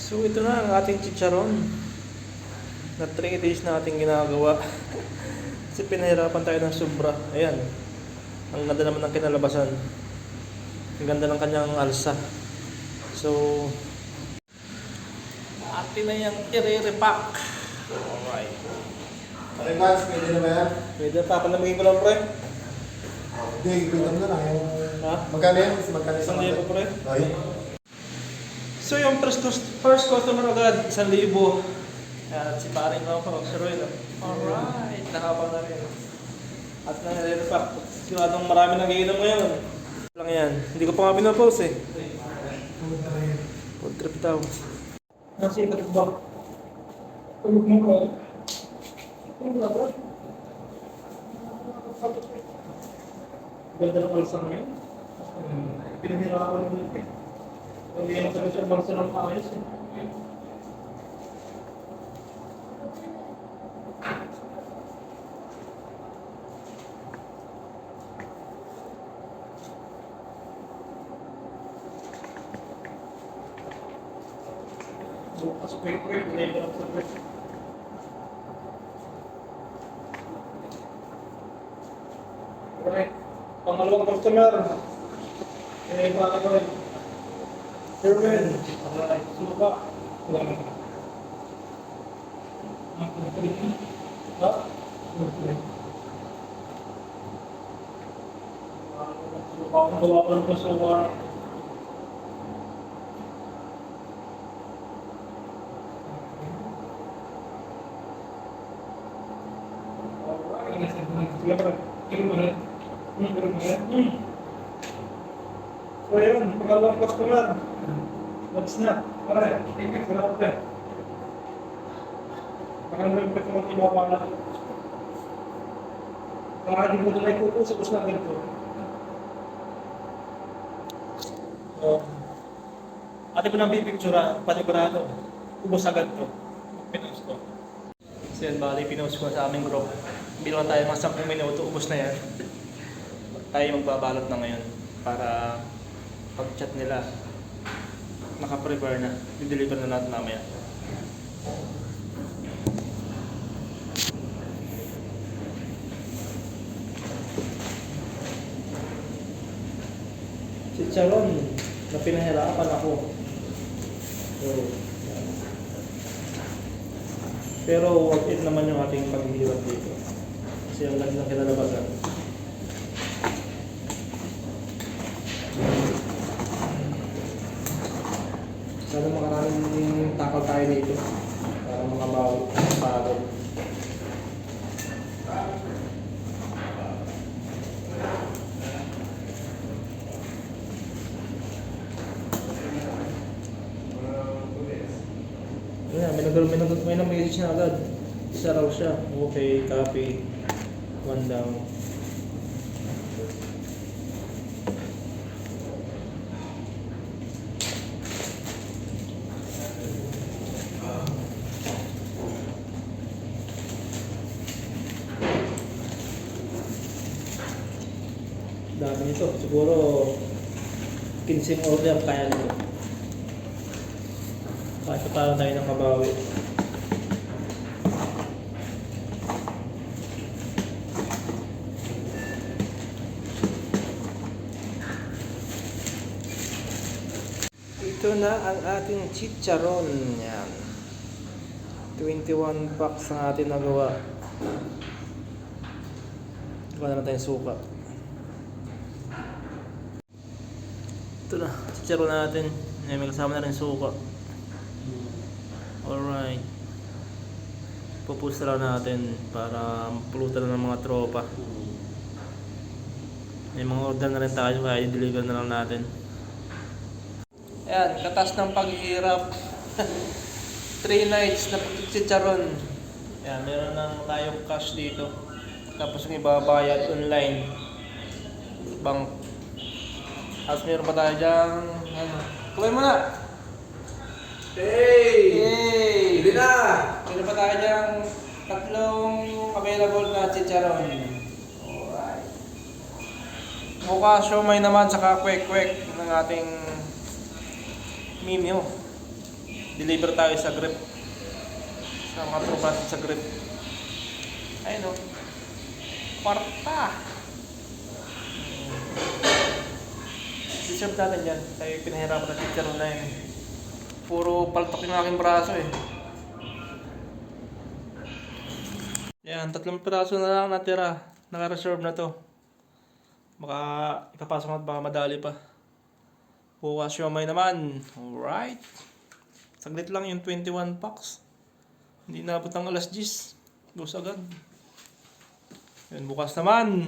So ito na ang ating chicharon na 3 days na ating ginagawa. Kasi pinahirapan tayo ng sobra. Ayan. Ang ganda naman ng kinalabasan. Ang ganda ng kanyang alsa. So atin na yung i-repack. Alright. Pare-match, pwede na ba yan? Pwede pa. Palamigin ko lang, pre. Hindi, ipitam na lang. Ha? Magkano yan? Magkano Isang libo, pre. Ay. So yung first customer agad, 1,000. At si paring lang po, si Roy. Alright, nakabang na rin. At nare-repack. Siguradong marami nagiinom ngayon. Lang yan. Hindi ko pa nga pinapost eh. Food trip daw. Nasi ikat ba? Tulog mo ko. Tulog na ba? Ganda ng alsa ngayon. Pinahirapan mo ito eh. Hindi yung sabi siya bangsa ng ayos eh. Bukas quick, labor up sa quick. Alright, pangalawang customer. Baka ko rin. Sherwin, alright, suka. Ha? Suka akong gawapan ko sa suka. So yun, pangalawang customer. What's na? Pare, tingin ko na ako dyan. Pangalawang customer kinuha na. Baka di mo na ikukusap na ganito. Ate ko nang bipictura, panigurado. Ubos agad to. Pinost ko. So yan, bali pinost ko sa aming group. Bilang tayo mga 10 minuto, ubos na yan. Tayo magbabalot na ngayon para pag-chat nila naka-prepare na. I-deliver na natin mamaya. Chicharon na pinahirapan ako. So, pero worth it naman yung ating paghihirap dito. Kasi ang ganda ng kinalabasan. Sana makaraming takal tayo dito para makabawi ang pagod. Ayan, may na-message na agad. Isa raw siya. Okay, copy. One down. Dami nito. Siguro 15 order kaya nito. Kahit pa tayo ng kabawi. Ito na ang ating chicharon. Yan. 21 packs ang ating nagawa. Gawa na tayong suka. Ito na, chicharon natin. May kasama na rin suka. Alright. Pupusta lang natin para pulutan ng mga tropa. May mga order na rin tayo kaya i-deliver na lang natin. Ayan, katas ng paghihirap. 3 nights na chicharon. Ayan, meron na tayong cash dito. Tapos yung ibabayad online. Bank. Tapos meron pa tayo dyan. Ano? Kumain mo na! Hey! Yay! Hindi na! Meron pa tayo dyan 3 available na chicharon. Alright. Mukha siomay naman saka kwek-kwek ng ating menu. Deliver tayo sa grip. Sa mga tropa sa grip. Ayun o. Kwarta. Deserve natin yan. Tayo pinahirapan na teacher na yun. Puro paltok yung aking braso eh. Yan, 3 piraso na lang natira. Naka-reserve na to. Baka ipapasok na at baka madali pa. Bukas siomay naman. Alright. Saglit lang yung 21 packs. Hindi naabot ng alas 10. Bus agad. Yan, bukas naman.